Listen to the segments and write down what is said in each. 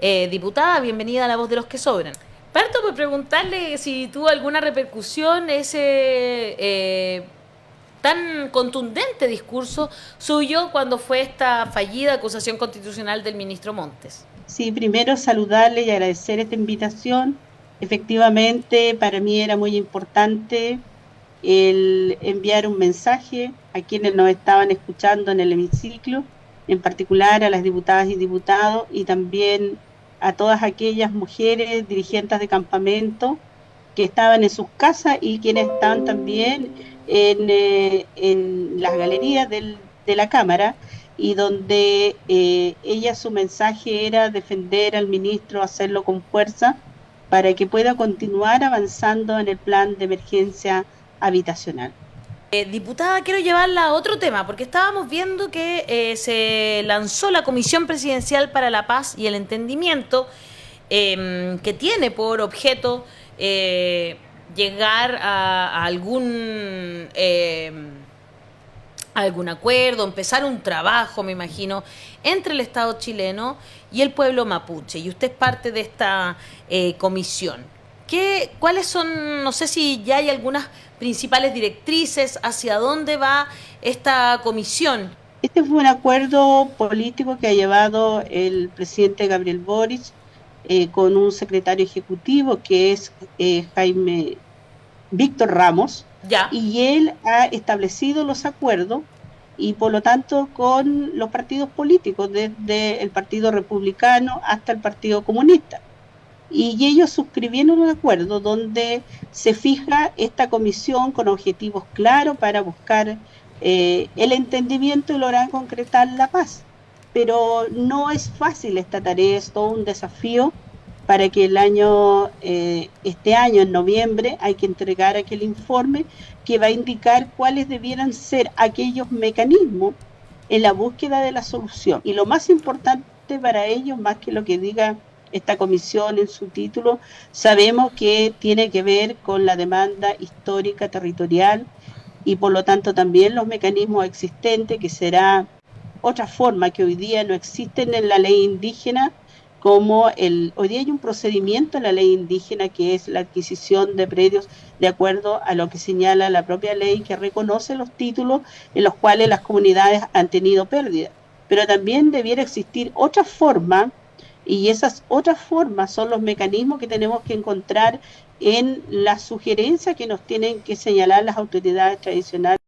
Diputada, bienvenida a La Voz de los que Sobran. Parto por preguntarle si tuvo alguna repercusión ese tan contundente discurso suyo cuando fue esta fallida acusación constitucional del ministro Montes. Sí, primero saludarle y agradecer esta invitación. Efectivamente, para mí era muy importante el enviar un mensaje a quienes nos estaban escuchando en el hemiciclo, en particular a las diputadas y diputados y también a todas aquellas mujeres dirigentes de campamento que estaban en sus casas y quienes estaban también en las galerías de la Cámara y donde ella su mensaje era defender al ministro, hacerlo con fuerza para que pueda continuar avanzando en el plan de emergencia habitacional. Diputada, quiero llevarla a otro tema, porque estábamos viendo que se lanzó la Comisión Presidencial para la Paz y el Entendimiento, que tiene por objeto llegar a algún acuerdo, empezar un trabajo, me imagino, entre el Estado chileno y el pueblo mapuche. Y usted es parte de esta comisión. ¿Cuáles son, no sé si ya hay algunas principales directrices, hacia dónde va esta comisión? Este fue un acuerdo político que ha llevado el presidente Gabriel Boric con un secretario ejecutivo que es Jaime Víctor Ramos, Ya. y él ha establecido los acuerdos y por lo tanto con los partidos políticos, desde el Partido Republicano hasta el Partido Comunista. Y ellos suscribieron un acuerdo donde se fija esta comisión con objetivos claros para buscar el entendimiento y lograr concretar la paz. Pero no es fácil esta tarea, es todo un desafío para que este año, en noviembre, hay que entregar aquel informe que va a indicar cuáles debieran ser aquellos mecanismos en la búsqueda de la solución. Y lo más importante para ellos, más que lo que diga esta comisión en su título, sabemos que tiene que ver con la demanda histórica territorial y por lo tanto también los mecanismos existentes, que será otra forma que hoy día no existen en la ley indígena, como hoy día hay un procedimiento en la ley indígena que es la adquisición de predios de acuerdo a lo que señala la propia ley que reconoce los títulos en los cuales las comunidades han tenido pérdidas. Pero también debiera existir otra forma, y esas otras formas son los mecanismos que tenemos que encontrar en las sugerencias que nos tienen que señalar las autoridades tradicionales,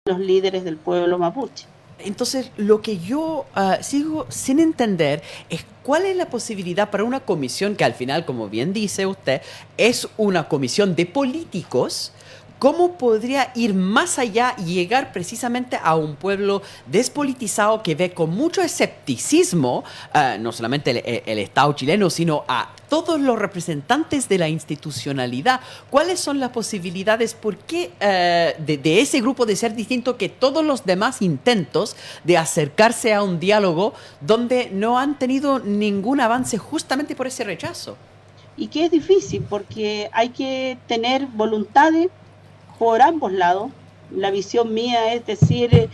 los líderes del pueblo mapuche. Entonces, lo que yo sigo sin entender es cuál es la posibilidad para una comisión que al final, como bien dice usted, es una comisión de políticos. ¿Cómo podría ir más allá y llegar precisamente a un pueblo despolitizado que ve con mucho escepticismo no solamente el Estado chileno, sino a todos los representantes de la institucionalidad? ¿Cuáles son las posibilidades? ¿Por qué de ese grupo de ser distinto que todos los demás intentos de acercarse a un diálogo donde no han tenido ningún avance justamente por ese rechazo? Y que es difícil porque hay que tener voluntades por ambos lados. La visión mía es decir,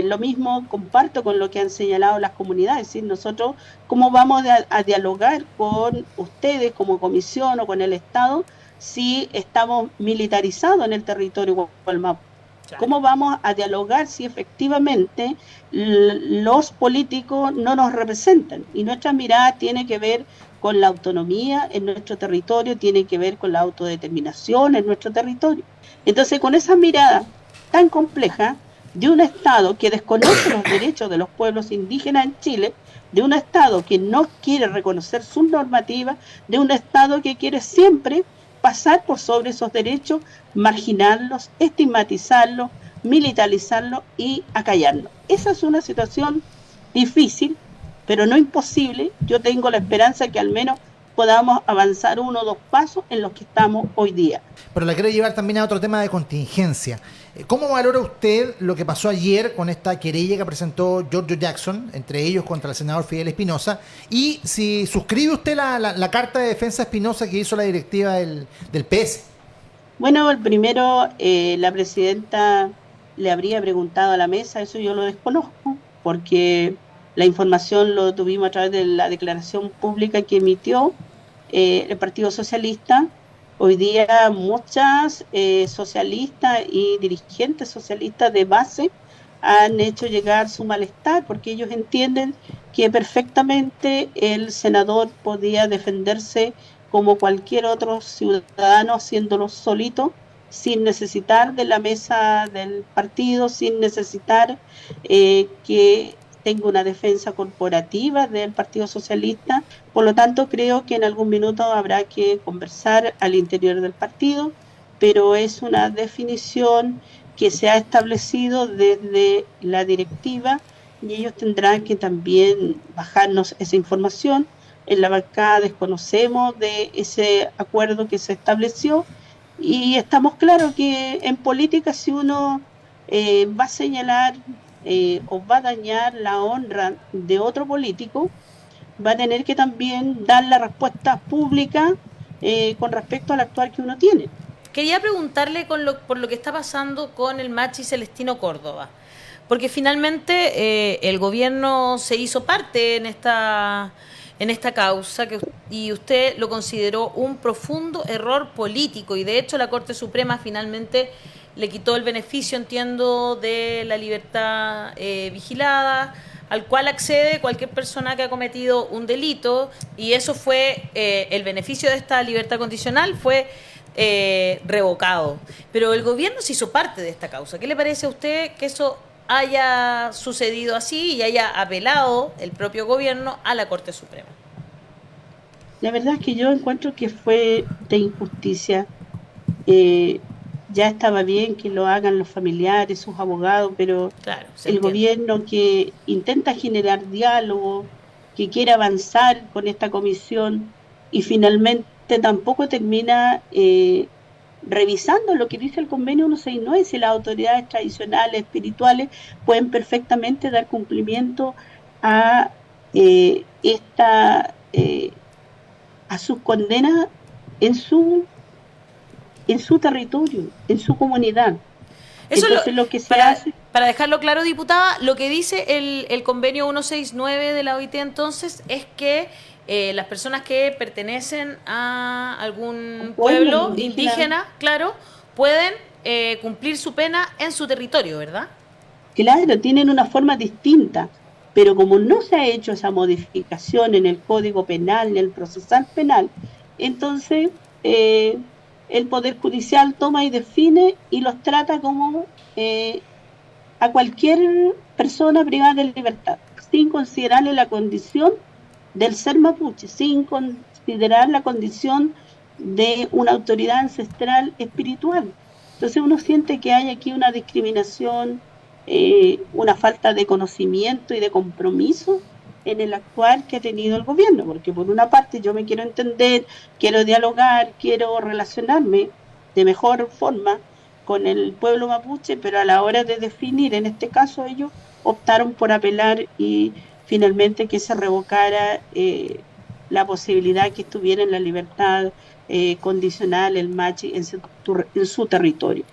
lo mismo comparto con lo que han señalado las comunidades, es decir, nosotros cómo vamos a dialogar con ustedes como comisión o con el Estado si estamos militarizados en el territorio Gualmapu. ¿Cómo vamos a dialogar si efectivamente los políticos no nos representan? Y nuestra mirada tiene que ver con la autonomía en nuestro territorio, tiene que ver con la autodeterminación en nuestro territorio. Entonces, con esa mirada tan compleja de un Estado que desconoce los derechos de los pueblos indígenas en Chile, de un Estado que no quiere reconocer sus normativas, de un Estado que quiere siempre pasar por sobre esos derechos, marginarlos, estigmatizarlos, militarizarlos y acallarlos. Esa es una situación difícil, pero no imposible. Yo tengo la esperanza que al menos podamos avanzar 1 o 2 pasos en los que estamos hoy día. Pero la quiero llevar también a otro tema de contingencia. ¿Cómo valora usted lo que pasó ayer con esta querella que presentó Giorgio Jackson, entre ellos contra el senador Fidel Espinosa? Y si suscribe usted la carta de defensa Espinosa que hizo la directiva del PS. Bueno, el primero, la presidenta le habría preguntado a la mesa, eso yo lo desconozco, porque la información lo tuvimos a través de la declaración pública que emitió el Partido Socialista. Hoy día muchas socialistas y dirigentes socialistas de base han hecho llegar su malestar porque ellos entienden que perfectamente el senador podía defenderse como cualquier otro ciudadano haciéndolo solito, sin necesitar de la mesa del partido, sin necesitar que tenga una defensa corporativa del Partido Socialista. Por lo tanto, creo que en algún minuto habrá que conversar al interior del partido, pero es una definición que se ha establecido desde la directiva y ellos tendrán que también bajarnos esa información. En la bancada desconocemos de ese acuerdo que se estableció y estamos claros que en política si uno va a señalar o va a dañar la honra de otro político, va a tener que también dar la respuesta pública con respecto al actuar que uno tiene. Quería preguntarle por lo que está pasando con el Machi Celestino Córdoba, porque finalmente el gobierno se hizo parte en esta causa y usted lo consideró un profundo error político y de hecho la Corte Suprema finalmente le quitó el beneficio, entiendo, de la libertad vigilada, al cual accede cualquier persona que ha cometido un delito, y eso fue, el beneficio de esta libertad condicional fue revocado. Pero el gobierno se hizo parte de esta causa. ¿Qué le parece a usted que eso haya sucedido así y haya apelado el propio gobierno a la Corte Suprema? La verdad es que yo encuentro que fue de injusticia. Ya estaba bien que lo hagan los familiares, sus abogados, pero claro, el gobierno que intenta generar diálogo, que quiere avanzar con esta comisión y finalmente tampoco termina revisando lo que dice el convenio 169, si las autoridades tradicionales, espirituales, pueden perfectamente dar cumplimiento a a sus condenas en su territorio, en su comunidad. Eso entonces, lo que se para, hace... para dejarlo claro, diputada, lo que dice el convenio 169 de la OIT entonces es que las personas que pertenecen a algún pueblo indígena, claro, pueden cumplir su pena en su territorio, ¿verdad? Claro, tienen una forma distinta, pero como no se ha hecho esa modificación en el Código Penal, en el procesal penal, entonces el Poder Judicial toma y define y los trata como a cualquier persona privada de libertad, sin considerarle la condición del ser mapuche, sin considerar la condición de una autoridad ancestral espiritual. Entonces uno siente que hay aquí una discriminación, una falta de conocimiento y de compromiso en el actuar que ha tenido el gobierno, porque por una parte yo me quiero entender, quiero dialogar, quiero relacionarme de mejor forma con el pueblo mapuche, pero a la hora de definir, en este caso ellos optaron por apelar y finalmente que se revocara la posibilidad que estuviera en la libertad condicional el Machi en su territorio.